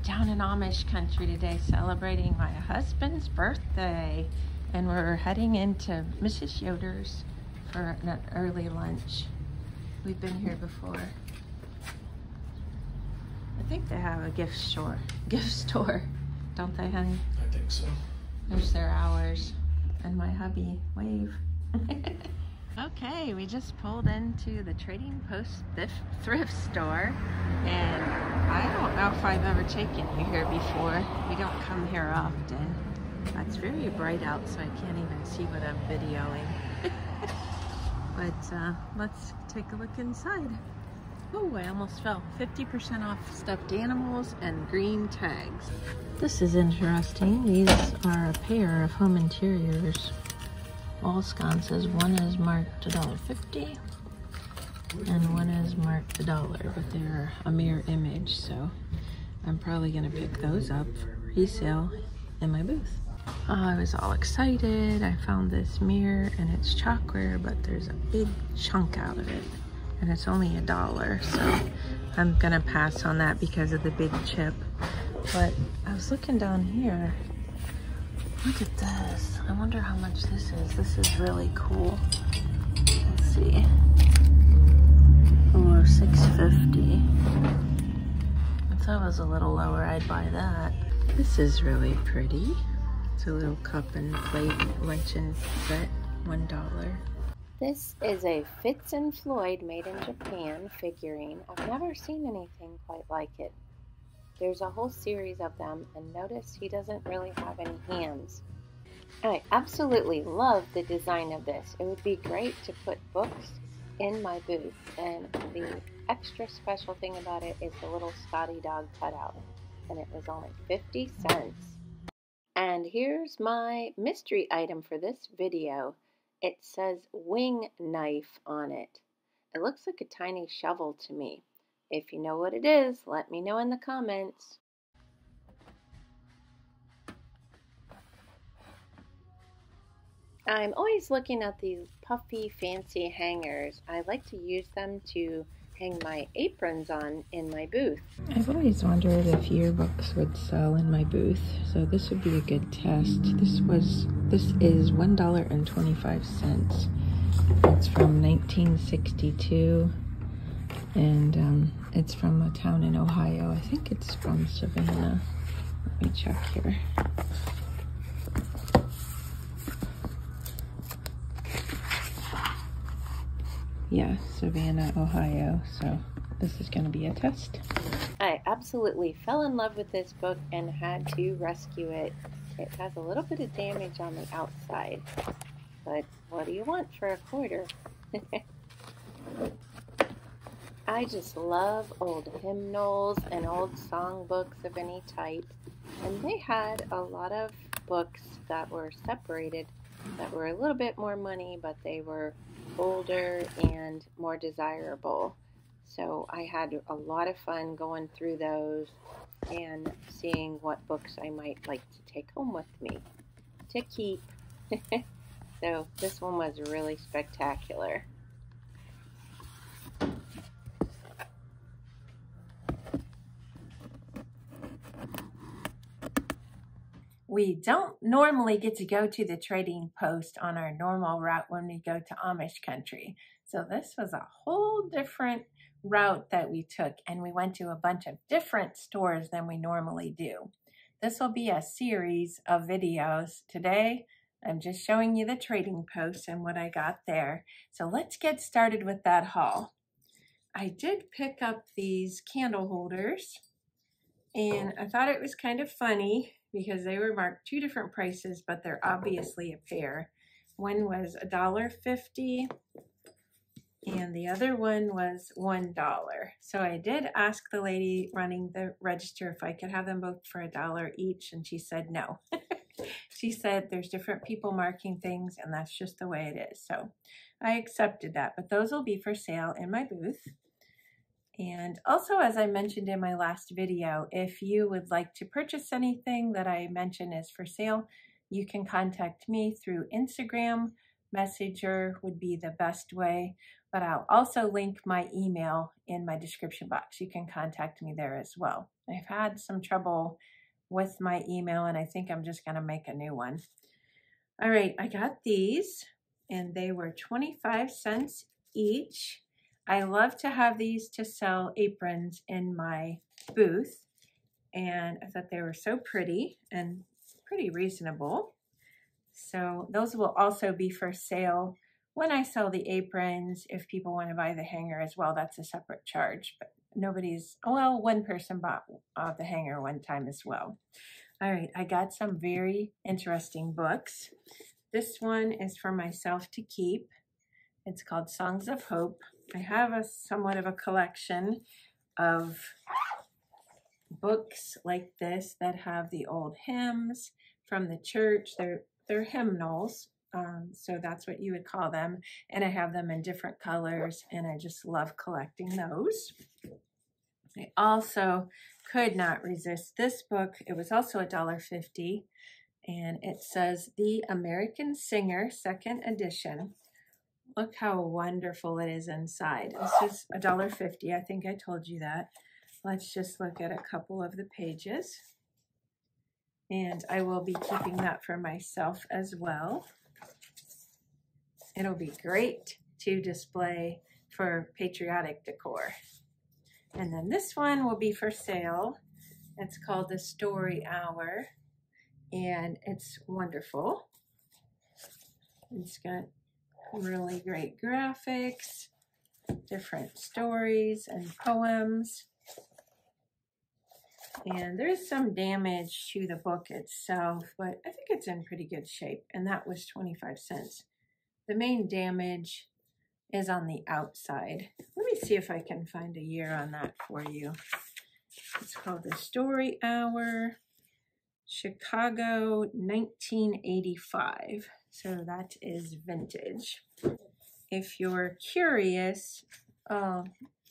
down in Amish Country today celebrating my husband's birthday, and we're heading into Mrs. Yoder's for an early lunch. We've been here before. I think they have a gift store, don't they, honey? I think so. There's their hours, and my hubby, wave. Okay, we just pulled into the Trading Post Thrift Store, and I don't know if I've ever taken you here before. We don't come here often. It's very bright out, so I can't even see what I'm videoing. But let's take a look inside. Oh, I almost fell. 50% off stuffed animals and green tags. This is interesting. These are a pair of home interiors. All sconces. One is marked $1.50 and one is marked $1, but they're a mirror image, so I'm probably gonna pick those up for resale in my booth. I was all excited. I found this mirror and it's chalkware, but there's a big chunk out of it and it's only $1, so I'm gonna pass on that because of the big chip. But I was looking down here. Look at this. I wonder how much this is. This is really cool. Let's see. Oh, $6.50. If that was a little lower, I'd buy that. This is really pretty. It's a little cup and plate luncheon set, $1. This is a Fitz and Floyd made in Japan figurine. I've never seen anything quite like it. There's a whole series of them, and notice he doesn't really have any hands. I absolutely love the design of this. It would be great to put books in my booth, and the extra special thing about it is the little Scotty dog cutout, and it was only 50 cents. And here's my mystery item for this video. It says wing knife on it. It looks like a tiny shovel to me. If you know what it is, let me know in the comments. I'm always looking at these puffy, fancy hangers. I like to use them to hang my aprons on in my booth. I've always wondered if yearbooks would sell in my booth, so this would be a good test. This is $1.25. It's from 1962. And it's from a town in Ohio. I think it's from Savannah. Let me check here. Yeah, Savannah, Ohio. So this is going to be a test. I absolutely fell in love with this book and had to rescue it. It has a little bit of damage on the outside, but what do you want for a quarter? I just love old hymnals and old songbooks of any type, and they had a lot of books that were separated that were a little bit more money, but they were older and more desirable. So I had a lot of fun going through those and seeing what books I might like to take home with me to keep. So this one was really spectacular. We don't normally get to go to the Trading Post on our normal route when we go to Amish Country. So this was a whole different route that we took, and we went to a bunch of different stores than we normally do. This will be a series of videos. Today, I'm just showing you the Trading Post and what I got there. So let's get started with that haul. I did pick up these candle holders, and I thought it was kind of funny because they were marked two different prices, but they're obviously a pair. One was $1.50 and the other one was $1. So I did ask the lady running the register if I could have them both for $1 each, and she said no. She said there's different people marking things and that's just the way it is. So I accepted that, but those will be for sale in my booth. And also, as I mentioned in my last video, if you would like to purchase anything that I mention is for sale, you can contact me through Instagram Messenger would be the best way, but I'll also link my email in my description box. You can contact me there as well. I've had some trouble with my email, and I think I'm just going to make a new one. All right, I got these, and they were 25 cents each. I love to have these to sell aprons in my booth, and I thought they were so pretty and pretty reasonable. So those will also be for sale when I sell the aprons. If people want to buy the hanger as well, that's a separate charge. But nobody's, well, one person bought the hanger one time as well. All right, I got some very interesting books. This one is for myself to keep. It's called Songs of Hope. I have a somewhat of a collection of books like this that have the old hymns from the church. They're hymnals, so that's what you would call them. And I have them in different colors, and I just love collecting those. I also could not resist this book. It was also $1.50, and it says The American Singer, 2nd edition. Look how wonderful it is inside. This is $1.50. I think I told you that. Let's just look at a couple of the pages. And I will be keeping that for myself as well. It'll be great to display for patriotic decor. And then this one will be for sale. It's called The Story Hour, and it's wonderful. It's got really great graphics, different stories and poems. And there's some damage to the book itself, but I think it's in pretty good shape, and that was 25 cents. The main damage is on the outside. Let me see if I can find a year on that for you. It's called The Story Hour, Chicago, 1985. So that is vintage. If you're curious, oh,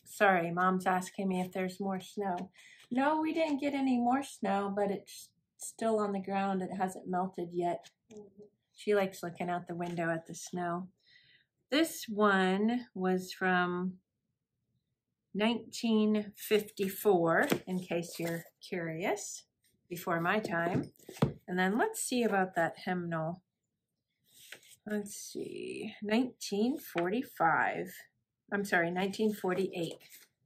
sorry, Mom's asking me if there's more snow. No, we didn't get any more snow, but it's still on the ground. It hasn't melted yet. She likes looking out the window at the snow. This one was from 1954, in case you're curious, before my time. And then let's see about that hymnal. Let's see, 1945. I'm sorry, 1948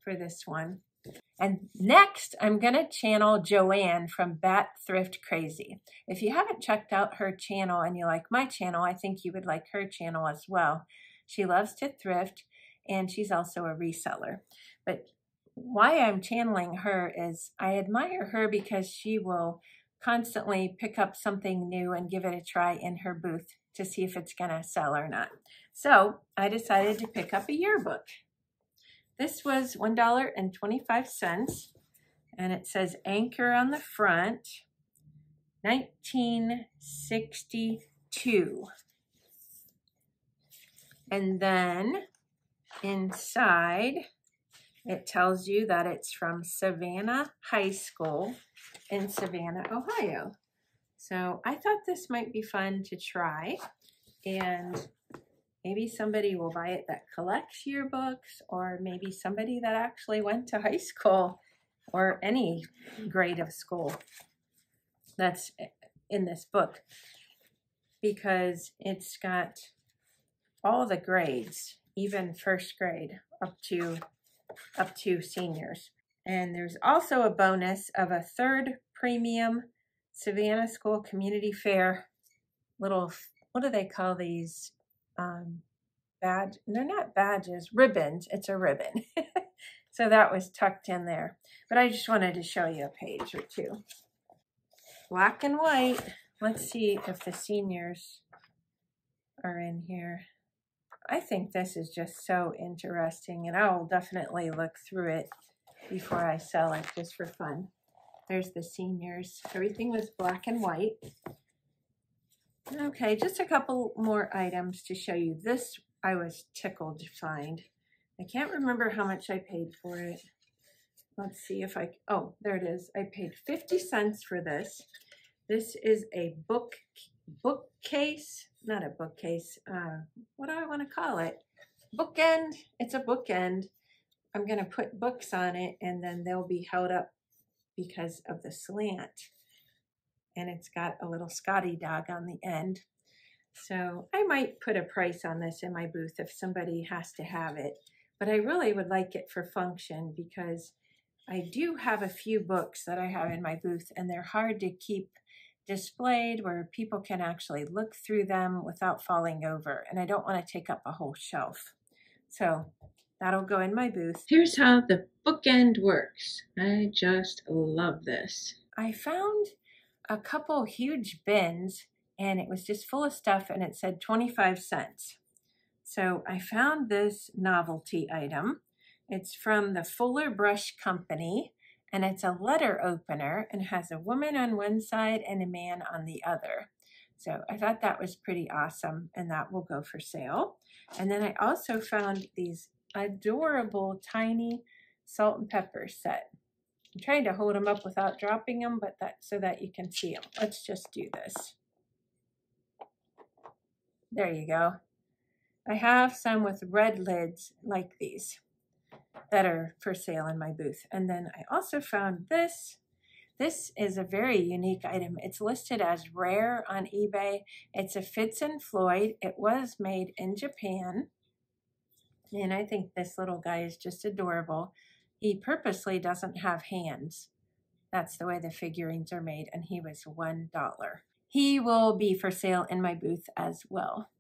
for this one. And next, I'm going to channel Joanne from Bat Thrift Crazy. If you haven't checked out her channel and you like my channel, I think you would like her channel as well. She loves to thrift, and she's also a reseller. But why I'm channeling her is I admire her because she will constantly pick up something new and give it a try in her booth to see if it's going to sell or not. So I decided to pick up a yearbook. This was $1.25, and it says Anchor on the front, 1962. And then inside, it tells you that it's from Savannah High School in Savannah, Ohio. So I thought this might be fun to try, and maybe somebody will buy it that collects yearbooks, or maybe somebody that actually went to high school or any grade of school that's in this book, because it's got all the grades, even first grade up to seniors. And there's also a bonus of a 3rd premium Savannah School Community Fair little, what do they call these? Badge, they're not badges, ribbons. It's a ribbon. So that was tucked in there. But I just wanted to show you a page or two. Black and white. Let's see if the seniors are in here. I think this is just so interesting, and I will definitely look through it before I sell it, just for fun. There's the seniors. Everything was black and white. Okay, just a couple more items to show you. This I was tickled to find. I can't remember how much I paid for it. Let's see if I, oh, there it is. I paid 50 cents for this. This is a bookcase not a bookcase. What do I want to call it? Bookend. It's a bookend. I'm going to put books on it, and then they'll be held up because of the slant. And it's got a little Scotty dog on the end. So I might put a price on this in my booth if somebody has to have it. But I really would like it for function because I do have a few books that I have in my booth, and they're hard to keep displayed where people can actually look through them without falling over. And I don't want to take up a whole shelf. So that'll go in my booth. Here's how the bookend works. I just love this. I found a couple huge bins, and it was just full of stuff, and it said 25 cents. So I found this novelty item. It's from the Fuller Brush Company, and it's a letter opener, and has a woman on one side and a man on the other. So I thought that was pretty awesome, and that will go for sale. And then I also found these adorable tiny salt and pepper set. I'm trying to hold them up without dropping them, but so that you can see them. Let's just do this. There you go. I have some with red lids like these that are for sale in my booth. And then I also found this. This is a very unique item. It's listed as rare on eBay. It's a Fitz & Floyd. It was made in Japan. And I think this little guy is just adorable. He purposely doesn't have hands. That's the way the figurines are made, and he was $1. He will be for sale in my booth as well.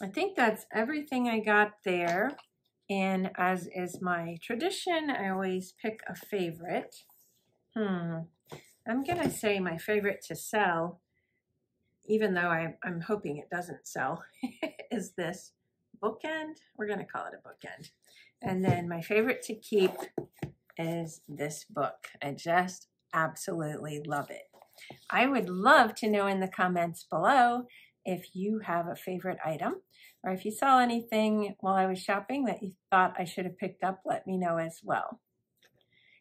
I think that's everything I got there. And as is my tradition, I always pick a favorite. I'm going to say my favorite to sell, even though I'm hoping it doesn't sell, is this bookend. We're going to call it a bookend. And then my favorite to keep is this book. I just absolutely love it. I would love to know in the comments below if you have a favorite item, or if you saw anything while I was shopping that you thought I should have picked up, let me know as well.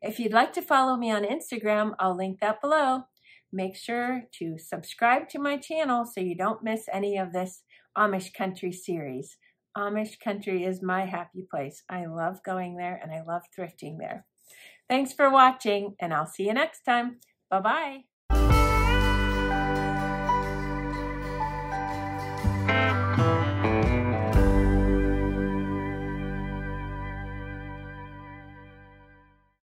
If you'd like to follow me on Instagram, I'll link that below. Make sure to subscribe to my channel so you don't miss any of this Amish Country series. Amish Country is my happy place. I love going there, and I love thrifting there. Thanks for watching, and I'll see you next time. Bye-bye.